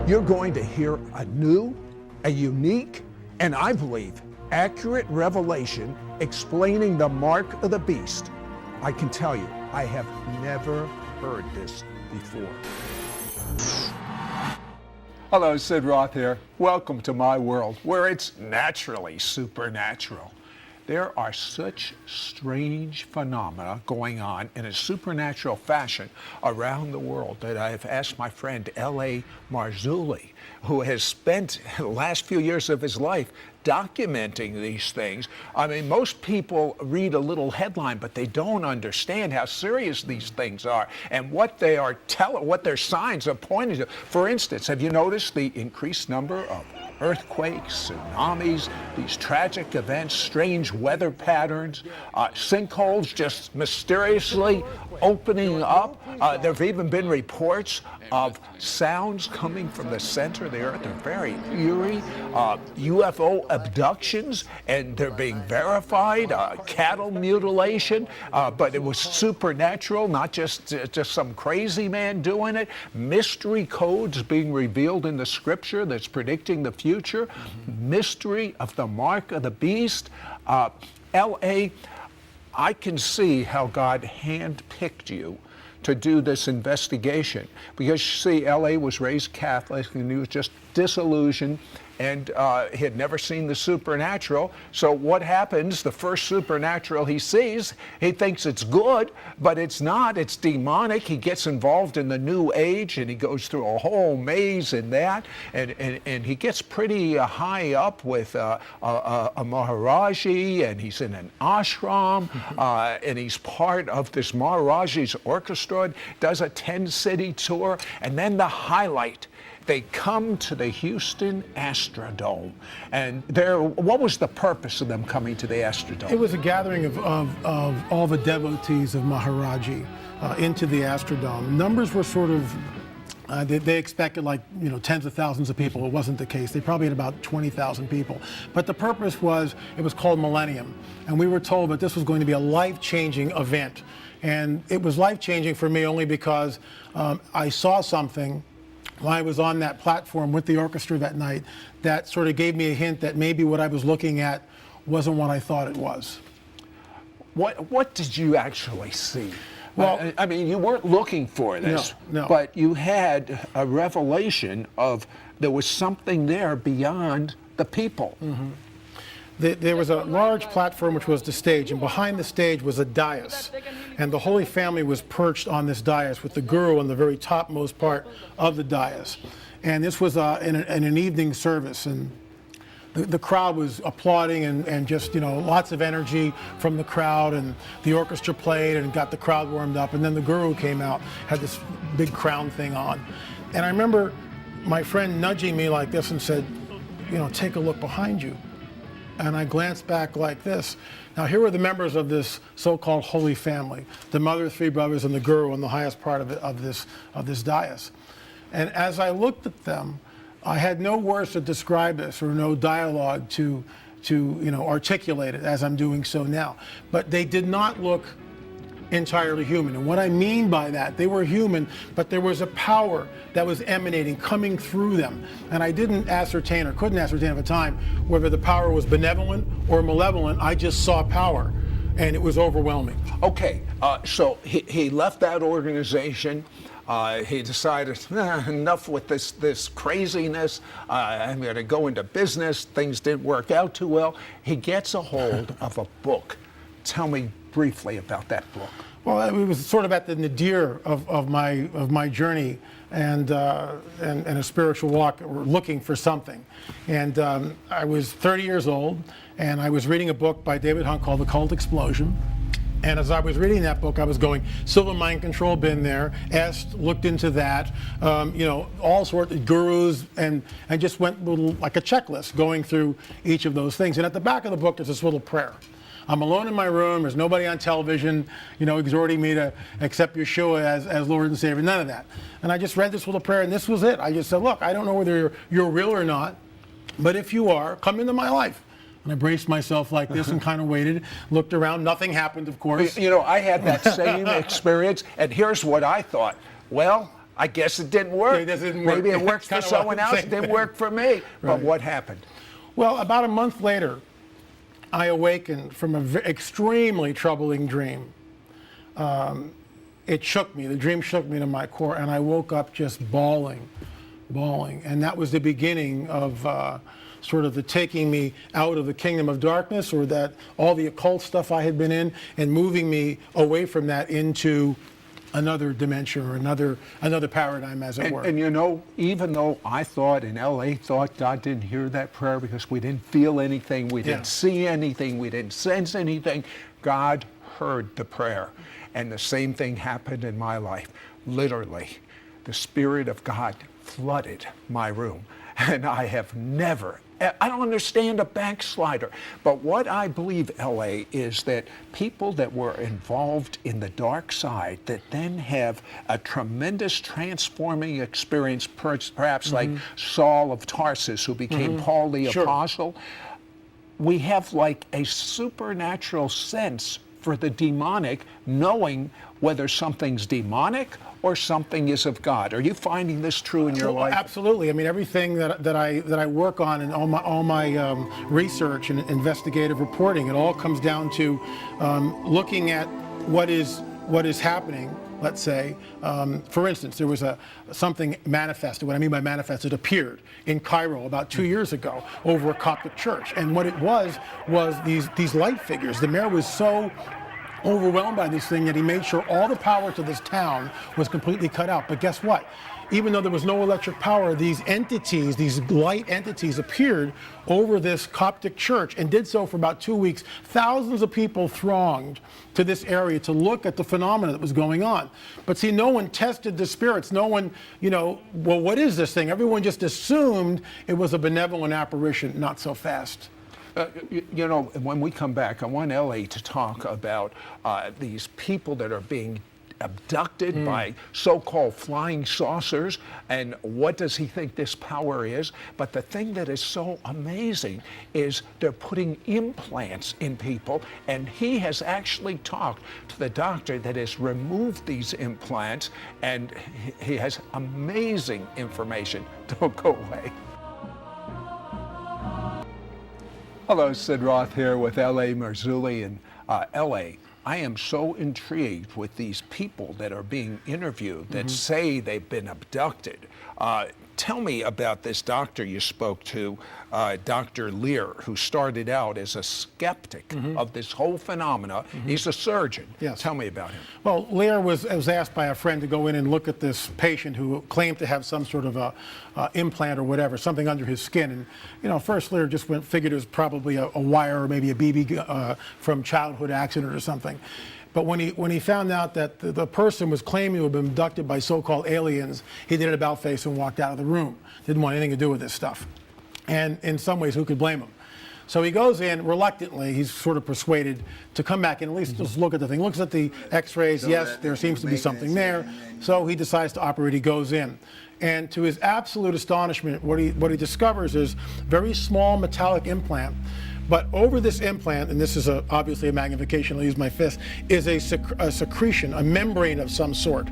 You're going to hear a new, a unique, and I believe accurate revelation explaining the mark of the beast. I can tell you, I have never heard this before. Hello, Sid Roth here. Welcome to my world, where it's naturally supernatural. There are such strange phenomena going on in a supernatural fashion around the world that I have asked my friend L.A. Marzulli, who has spent the last few years of his life documenting these things. I mean, most people read a little headline, but they don't understand how serious these things are and what they are what their signs are pointing to. For instance, have you noticed the increased number of earthquakes, tsunamis, these tragic events, strange weather patterns, sinkholes just mysteriously opening up? There have even been reports of sounds coming from the center of the earth. They're very eerie. UFO abductions, and they're being verified. Cattle mutilation, but it was supernatural, not just some crazy man doing it. Mystery codes being revealed in the scripture that's predicting the future. Mystery of the mark of the beast. L.A., I can see how God handpicked you to do this investigation, because you see, L.A. was raised Catholic and he was just disillusioned, and he had never seen the supernatural. So what happens? The first supernatural he sees, he thinks it's good, but it's not. It's demonic. He gets involved in the New Age, and he goes through a whole maze in that, and he gets pretty high up with a Maharaji, and he's in an ashram, and he's part of this Maharaji's orchestra, does a 10-city tour, and then the highlight, they come to the Houston Astrodome. And what was the purpose of them coming to the Astrodome? It was a gathering of all the devotees of Maharaji into the Astrodome. Numbers were sort of, they expected tens of thousands of people. It wasn't the case. They probably had about 20,000 people. But the purpose was, it was called Millennium. And we were told that this was going to be a life-changing event. And it was life-changing for me only because I saw something while I was on that platform with the orchestra that night that sort of gave me a hint that maybe what I was looking at wasn't what I thought it was. What did you actually see? Well, I mean, you weren't looking for this, no. But you had a revelation of there was something there beyond the people. Mm-hmm. There was a large platform which was the stage, and behind the stage was a dais. And the Holy Family was perched on this dais with the guru on the very topmost part of the dais. And this was in an evening service, and the crowd was applauding and just, lots of energy from the crowd, and the orchestra played and got the crowd warmed up, and then the guru came out, had this big crown thing on. And I remember my friend nudging me like this and said, take a look behind you. And I glanced back like this. Now, here were the members of this so-called Holy Family, the mother, three brothers, and the guru on the highest part of this dais. And as I looked at them, I had no words to describe this, or no dialogue to articulate it as I'm doing so now. But they did not look entirely human. And what I mean by that, they were human, but there was a power that was emanating, coming through them. And I didn't ascertain, or couldn't ascertain at the time, whether the power was benevolent or malevolent. I just saw power, and it was overwhelming. Okay, so he left that organization. He decided, enough with this craziness. I'm going to go into business. Things didn't work out too well. He gets a hold of a book. Tell me briefly about that book. Well, it was sort of at the nadir of my journey and a spiritual walk, looking for something. And I was 30 years old, and I was reading a book by David Hunt called The Cult Explosion. And as I was reading that book, I was going, Silver Mind Control, been there, looked into that, all sorts of gurus, and just went like a checklist going through each of those things. And at the back of the book, there's this little prayer. I'm alone in my room. There's nobody on television, exhorting me to accept Yeshua as Lord and Savior. None of that. And I just read this little prayer, and this was it. I just said, look, I don't know whether you're real or not, but if you are, come into my life. And I braced myself like this and kind of waited, looked around. Nothing happened, of course. I had that same experience, and here's what I thought. Well, I guess it didn't work. It didn't work. Maybe it works for Kinda someone what I'm else. It saying. didn't work for me. But Right. what happened? Well, about a month later, I awakened from an extremely troubling dream. It shook me. The dream shook me to my core, and I woke up just bawling. And that was the beginning of sort of the taking me out of the kingdom of darkness, or that all the occult stuff I had been in, and moving me away from that into another dimension or another paradigm, as it were. And you know, even though I thought and LA thought God didn't hear that prayer because we didn't feel anything, we didn't see anything, we didn't sense anything, God heard the prayer. And the same thing happened in my life. Literally, the Spirit of God flooded my room. And I have never, I don't understand a backslider. But what I believe, LA, is that people that were involved in the dark side that then have a tremendous transforming experience, perhaps like Saul of Tarsus, who became Paul the Apostle, we have like a supernatural sense for the demonic, knowing whether something's demonic or something is of God. Are you finding this true in your life? Absolutely. I mean, everything that I work on, and all my research and investigative reporting, it all comes down to looking at what is happening. Let's say, for instance, there was something manifested. What I mean by manifested, appeared in Cairo about 2 years ago over a Coptic church. And what it was these light figures. The mayor was so overwhelmed by this thing that he made sure all the power to this town was completely cut out. But guess what? Even though there was no electric power, these entities, these light entities, appeared over this Coptic church and did so for about 2 weeks. Thousands of people thronged to this area to look at the phenomena that was going on. But see, no one tested the spirits. No one, well, what is this thing? Everyone just assumed it was a benevolent apparition. Not so fast. You know, when we come back, I want LA to talk about these people that are being abducted by so-called flying saucers, and what does he think this power is? But the thing that is so amazing is they're putting implants in people, and he has actually talked to the doctor that has removed these implants, and he has amazing information. Don't go away. Hello, Sid Roth here with L.A. Marzulli. And L.A., I am so intrigued with these people that are being interviewed that say they've been abducted. Tell me about this doctor you spoke to, Dr. Lear, who started out as a skeptic of this whole phenomena. He's a surgeon. Yes. Tell me about him. Well, Lear was asked by a friend to go in and look at this patient who claimed to have some sort of a implant or whatever, something under his skin. And first Lear just figured it was probably a wire or maybe a BB from childhood accident or something. But when he found out that the person was claiming to have been abducted by so-called aliens, he did an about face and walked out of the room. Didn't want anything to do with this stuff. And in some ways, who could blame him? So he goes in reluctantly. He's sort of persuaded to come back and at least just look at the thing. Looks at the x-rays. Yes, there seems to be something there. So he decides to operate. He goes in. And to his absolute astonishment, what he discovers is a very small metallic implant. But over this implant, and this is obviously a magnification, I'll use my fist, is a secretion, a membrane of some sort.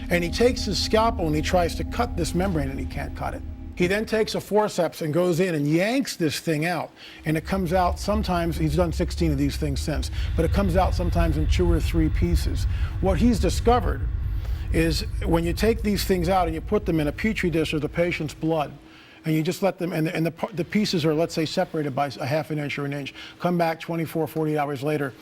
And he takes his scalpel and he tries to cut this membrane and he can't cut it. He then takes a forceps and goes in and yanks this thing out. And it comes out sometimes, he's done 16 of these things since, but it comes out sometimes in 2 or 3 pieces. What he's discovered is when you take these things out and you put them in a petri dish of the patient's blood, and you just let them, and the pieces are, let's say, separated by a half an inch or an inch, come back 24, 48 hours later,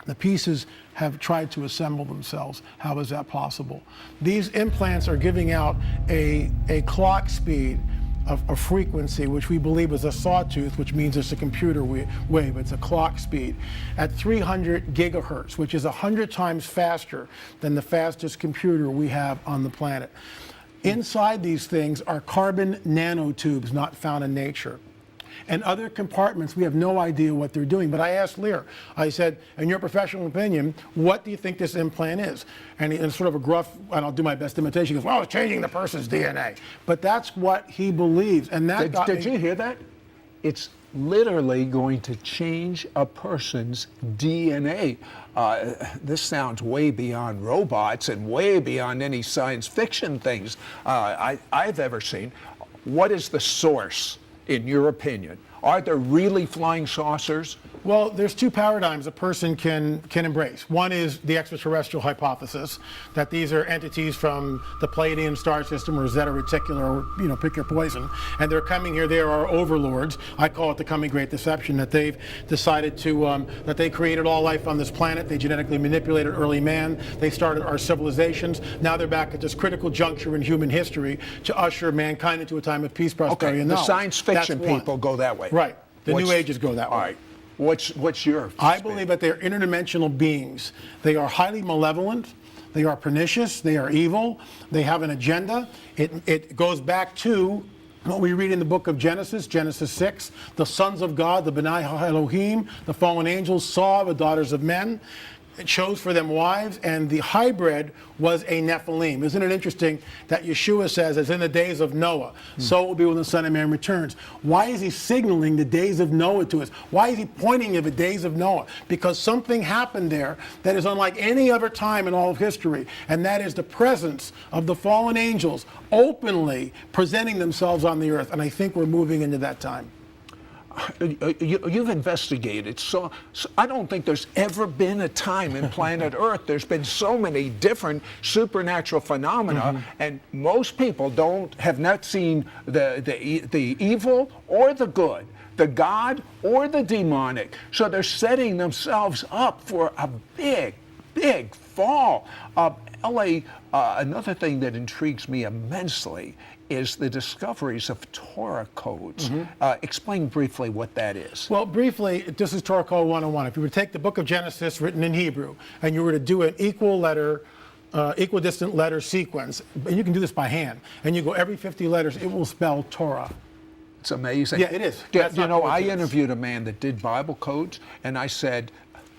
the pieces have tried to assemble themselves. How is that possible? These implants are giving out a clock speed of a frequency, which we believe is a sawtooth, which means it's a computer wave. It's a clock speed at 300 gigahertz, which is 100 times faster than the fastest computer we have on the planet. Inside these things are carbon nanotubes not found in nature. And other compartments, we have no idea what they're doing. But I asked Lear, I said, in your professional opinion, what do you think this implant is? And in sort of a gruff, and I'll do my best imitation, he goes, well, it's changing the person's DNA. But that's what he believes. And that Did you hear that? it's literally going to change a person's DNA. This sounds way beyond robots and way beyond any science fiction things I've ever seen. What is the source, in your opinion? Are there really flying saucers? Well, there's two paradigms a person can embrace. One is the extraterrestrial hypothesis, that these are entities from the Pleiadian star system or Zeta Reticuli, or pick your poison, and they're coming here. They are our overlords. I call it the coming great deception, that they've decided to that they created all life on this planet. They genetically manipulated early man. They started our civilizations. Now they're back at this critical juncture in human history to usher mankind into a time of peace, prosperity, and the knowledge. science fiction people go that way. Right. The New Ages go that way. All right. What's your I believe that they're interdimensional beings. They are highly malevolent. They are pernicious. They are evil. They have an agenda. It goes back to what we read in the book of Genesis 6. The sons of God, the Benai Elohim, the fallen angels, saw the daughters of men. It chose for them wives, and the hybrid was a Nephilim. Isn't it interesting that Yeshua says, as in the days of Noah, so it will be when the Son of Man returns? Why is he signaling the days of Noah to us? Why is he pointing to the days of Noah? Because something happened there that is unlike any other time in all of history, and that is the presence of the fallen angels openly presenting themselves on the earth, and I think we're moving into that time. You've investigated, so I don't think there's ever been a time in planet Earth. There's been so many different supernatural phenomena, and most people have not seen the evil or the good, the God or the demonic. So they're setting themselves up for a big fall. L.A., another thing that intrigues me immensely is the discoveries of Torah codes. Explain briefly what that is. Well, briefly, this is Torah Code 101. If you were to take the book of Genesis written in Hebrew and you were to do an equidistant letter sequence, and you can do this by hand, and you go every 50 letters, it will spell Torah. It's amazing. Yeah, it is. I interviewed a man that did Bible codes, and I said,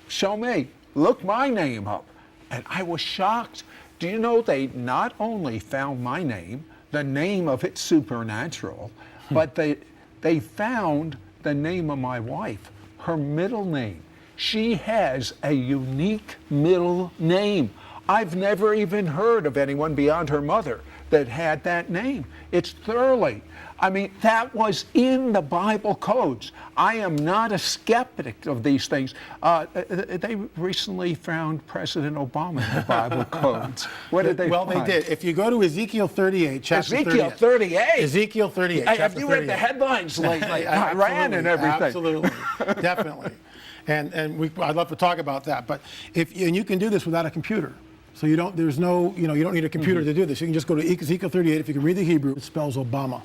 show me, look my name up. And I was shocked. Do you know they not only found my name, the name of it supernatural, but they found the name of my wife, her middle name. She has a unique middle name. I've never even heard of anyone beyond her mother that had that name. It's thoroughly. I mean, that was in the Bible codes. I am not a skeptic of these things. They recently found President Obama in the Bible codes. What did they find? They did. If you go to Ezekiel 38, chapter Ezekiel 38? Ezekiel 38, Have you read the headlines lately? Iran and everything. Absolutely. Definitely. And I'd love to talk about that. But and you can do this without a computer. So you don't need a computer to do this. You can just go to Ezekiel 38. If you can read the Hebrew, it spells Obama.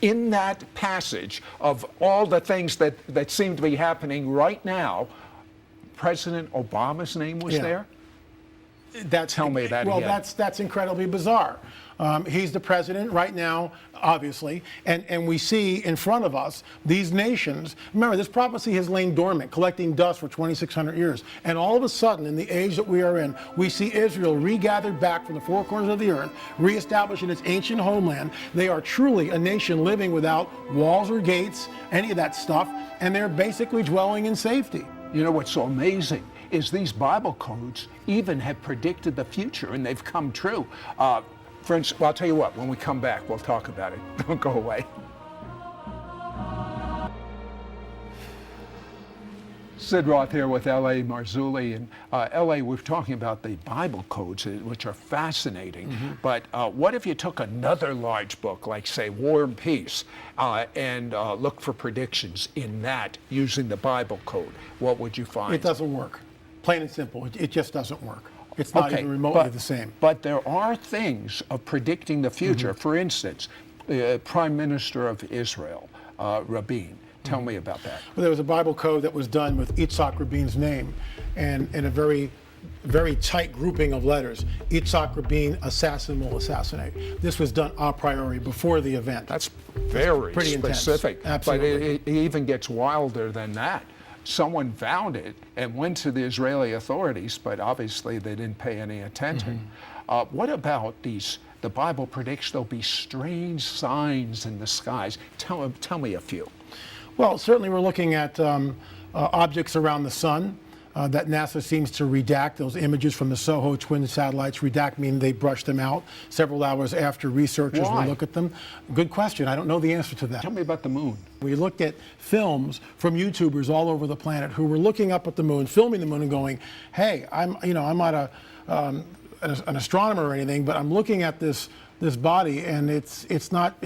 In that passage of all the things that seem to be happening right now, President Obama's name was there? Tell me that Well, again. that's incredibly bizarre. He's the president right now, obviously, and we see in front of us these nations. Remember, this prophecy has lain dormant, collecting dust for 2,600 years. And all of a sudden, in the age that we are in, we see Israel regathered back from the four corners of the earth, reestablished in its ancient homeland. They are truly a nation living without walls or gates, any of that stuff, and they're basically dwelling in safety. You know what's so amazing is these Bible codes even have predicted the future, and they've come true. Friends, well, I'll tell you what, when we come back, we'll talk about it. Don't go away. Sid Roth here with L.A. Marzulli. And L.A., we're talking about the Bible codes, which are fascinating. But what if you took another large book, like, say, War and Peace, and looked for predictions in that using the Bible code? What would you find? It doesn't work. Plain and simple. It just doesn't work. It's not even remotely the same. But there are things of predicting the future. For instance, the Prime Minister of Israel, Rabin. Tell me about that. Well, there was a Bible code that was done with Yitzhak Rabin's name, and in a very, very tight grouping of letters. Yitzhak Rabin, assassin will assassinate. This was done a priori before the event. That's very pretty specific. Intense. Absolutely. But it even gets wilder than that. Someone found it and went to the Israeli authorities, but obviously they didn't pay any attention. What about the Bible predicts there'll be strange signs in the skies. Tell me a few. Well, certainly we're looking at objects around the sun that NASA seems to redact. Those images from the SOHO twin satellites, redact meaning they brushed them out several hours after researchers Why? will look at them. Good question. I don't know the answer to that. Tell me about the moon. We looked at films from YouTubers all over the planet who were looking up at the moon, filming the moon and going, hey, I'm not an astronomer or anything, but I'm looking at this body and it's not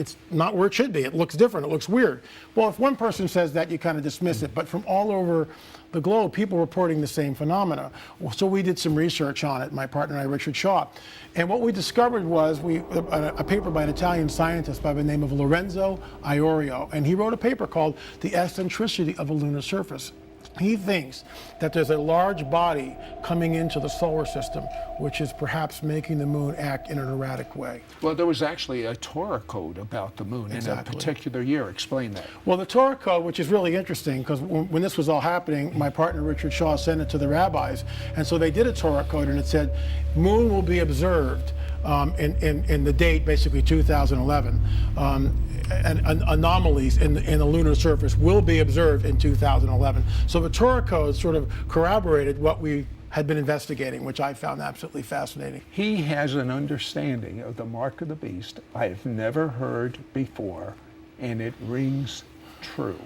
where it should be. It looks different. It looks weird. Well, if one person says that, you kind of dismiss it. But from all over the globe, people reporting the same phenomena. So we did some research on it, my partner and I, Richard Shaw. And what we discovered was a paper by an Italian scientist by the name of Lorenzo Iorio. And he wrote a paper called The Eccentricity of a Lunar Surface. He thinks that there's a large body coming into the solar system, which is perhaps making the moon act in an erratic way. Well, there was actually a Torah code about the moon in a particular year. Explain that. Well, the Torah code, which is really interesting, because when this was all happening, my partner Richard Shaw sent it to the rabbis, and so they did a Torah code, and it said, moon will be observed in the date, basically 2011. And anomalies in the lunar surface will be observed in 2011. So the Torah code sort of corroborated what we had been investigating, which I found absolutely fascinating. He has an understanding of the mark of the beast I have never heard before, and it rings true.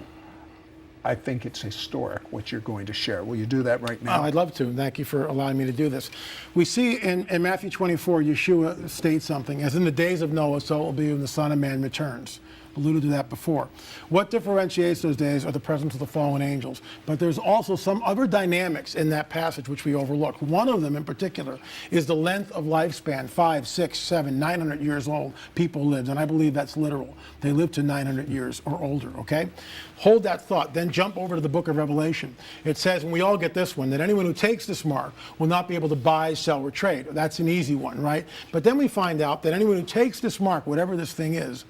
I think it's historic what you're going to share. Will you do that right now? I'd love to. Thank you for allowing me to do this. We see in Matthew 24, Yeshua states something, as in the days of Noah, so it will be when the Son of Man returns. Alluded to that before. What differentiates those days are the presence of the fallen angels. But there's also some other dynamics in that passage which we overlook. One of them in particular is the length of lifespan, 5, 6, 7, 900 years old people lived. And I believe that's literal. They lived to 900 years or older, okay? Hold that thought, then jump over to the book of Revelation. It says, and we all get this one, that anyone who takes this mark will not be able to buy, sell, or trade. That's an easy one, right? But then we find out that anyone who takes this mark, whatever this thing is,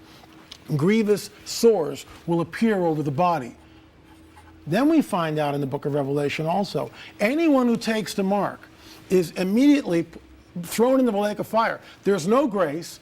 grievous sores will appear over the body. Then we find out in the book of Revelation also, anyone who takes the mark is immediately thrown into the lake of fire. There's no grace,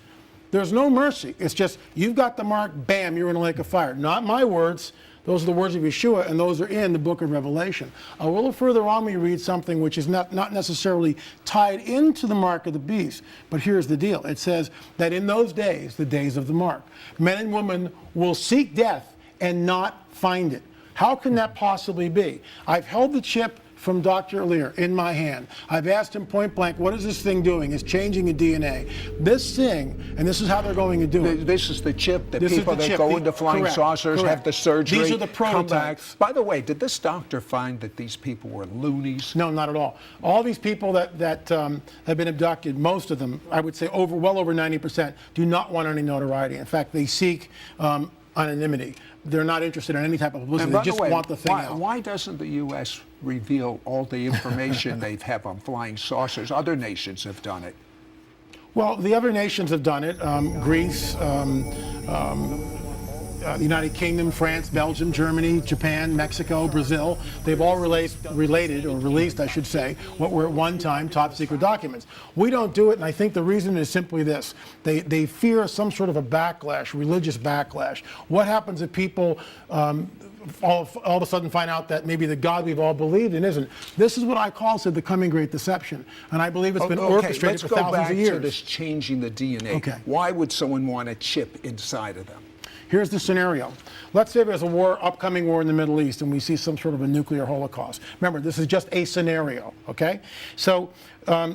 there's no mercy. It's just, you've got the mark, bam, you're in a lake of fire. Not my words. Those are the words of Yeshua, and those are in the book of Revelation. A little further on, we read something which is not necessarily tied into the mark of the beast, but here's the deal. It says that in those days, the days of the mark, men and women will seek death and not find it. How can that possibly be? I've held the chip from Dr. Lear in my hand. I've asked him point blank, what is this thing doing? It's changing a DNA. This thing, and this is how they're going to do it. This is the chip that people that go into flying saucers have the surgery. These are the prototypes. By the way, did this doctor find that these people were loonies? No, not at all. All these people that have been abducted, most of them, I would say well over 90%, do not want any notoriety. In fact, they seek anonymity. They're not interested in any type of publicity. They just want the thing out. Why doesn't the U.S. reveal all the information they have on flying saucers? Other nations have done it. Well, the other nations have done it. Greece, the United Kingdom, France, Belgium, Germany, Japan, Mexico, Brazil. They've all released, I should say, what were at one time top secret documents. We don't do it, and I think the reason is simply this. They fear some sort of a backlash, religious backlash. What happens if people all of a sudden find out that maybe the God we've all believed in isn't? This is what I call, said, the coming great deception. And I believe it's been orchestrated for thousands of years. Let's go back to this changing the DNA. Okay. Why would someone want a chip inside of them? Here's the scenario. Let's say there's a upcoming war in the Middle East, and we see some sort of a nuclear holocaust. Remember, this is just a scenario, okay? So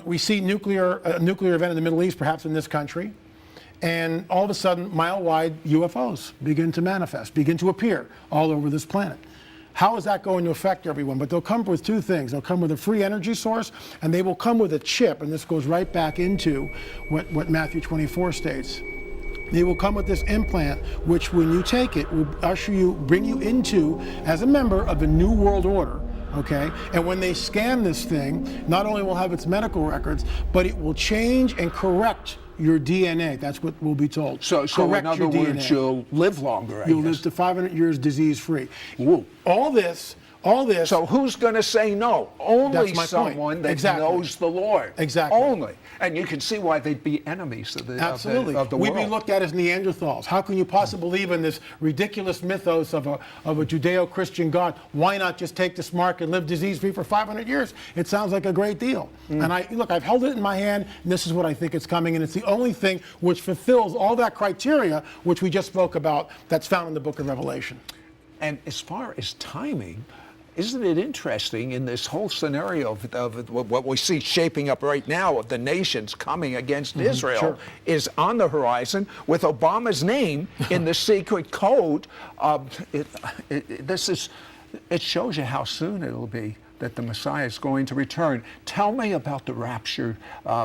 we see a nuclear event in the Middle East, perhaps in this country, and all of a sudden, mile-wide UFOs begin to manifest, begin to appear all over this planet. How is that going to affect everyone? But they'll come with two things. They'll come with a free energy source, and they will come with a chip, and this goes right back into what Matthew 24 states. They will come with this implant, which when you take it, will bring you into, as a member of the New World Order, okay? And when they scan this thing, not only will have its medical records, but it will change and correct your DNA. That's what we'll be told. So in other words, you'll live longer, I guess. You'll live to 500 years disease-free. Whoa. All this All this. So who's going to say no? Only That's my point. someone that Exactly. knows the Lord. Exactly. Only. And you can see why they'd be enemies of the, Absolutely. of the We'd world. be looked at as Neanderthals. How can you possibly believe in this ridiculous mythos of a Judeo-Christian God? Why not just take this mark and live disease-free for 500 years? It sounds like a great deal. And I've held it in my hand, and this is what I think it's coming, and it's the only thing which fulfills all that criteria which we just spoke about that's found in the book of Revelation. And as far as timing, isn't it interesting in this whole scenario of what we see shaping up right now of the nations coming against Israel Sure. is on the horizon with Obama's name in the secret code? It shows you how soon it'll be that the Messiah is going to return. Tell me about the rapture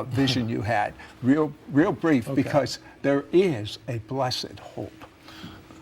vision you had, real brief, because there is a blessed hope.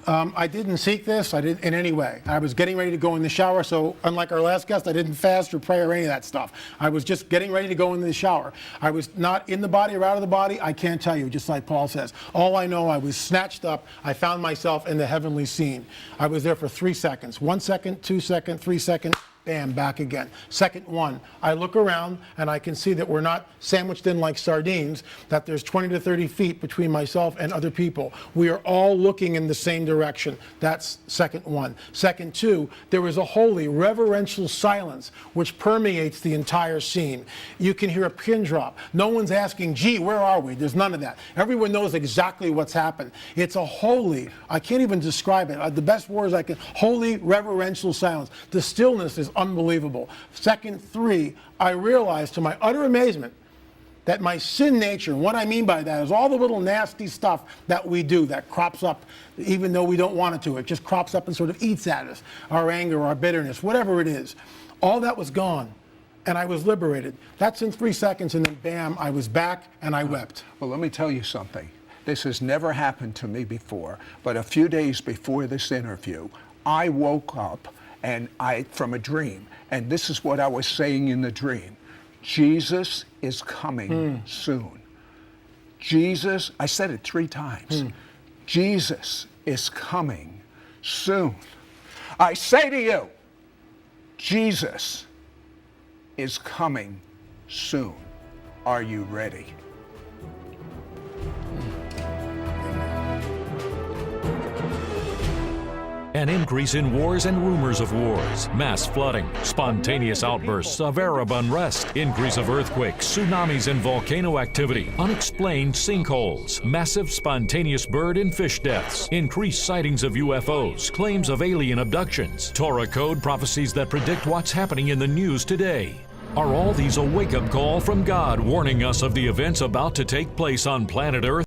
I didn't seek this. I didn't in any way. I was getting ready to go in the shower, so unlike our last guest, I didn't fast or pray or any of that stuff. I was just getting ready to go into the shower. I was not in the body or out of the body. I can't tell you, just like Paul says. All I know, I was snatched up. I found myself in the heavenly scene. I was there for 3 seconds. 1 second, 2 seconds, 3 seconds. Bam, back again. Second one, I look around and I can see that we're not sandwiched in like sardines, that there's 20 to 30 feet between myself and other people. We are all looking in the same direction. That's second one. Second two, there is a holy, reverential silence which permeates the entire scene. You can hear a pin drop. No one's asking, gee, where are we? There's none of that. Everyone knows exactly what's happened. It's a holy, I can't even describe it. The best words I can, holy, reverential silence. The stillness is unbelievable. Second three, I realized to my utter amazement that my sin nature, and what I mean by that is all the little nasty stuff that we do that crops up even though we don't want it to. It just crops up and sort of eats at us. Our anger, our bitterness, whatever it is. All that was gone. And I was liberated. That's in 3 seconds, and then bam, I was back and I wept. Well, let me tell you something. This has never happened to me before, but a few days before this interview, I woke up from a dream, and this is what I was saying in the dream. Jesus is coming soon. Jesus, I said it 3 times. Jesus is coming soon. I say to you, Jesus is coming soon. Are you ready? An increase in wars and rumors of wars, mass flooding, spontaneous outbursts of Arab unrest, increase of earthquakes, tsunamis and volcano activity, unexplained sinkholes, massive spontaneous bird and fish deaths, increased sightings of UFOs, claims of alien abductions, Torah code prophecies that predict what's happening in the news today. Are all these a wake-up call from God warning us of the events about to take place on planet Earth?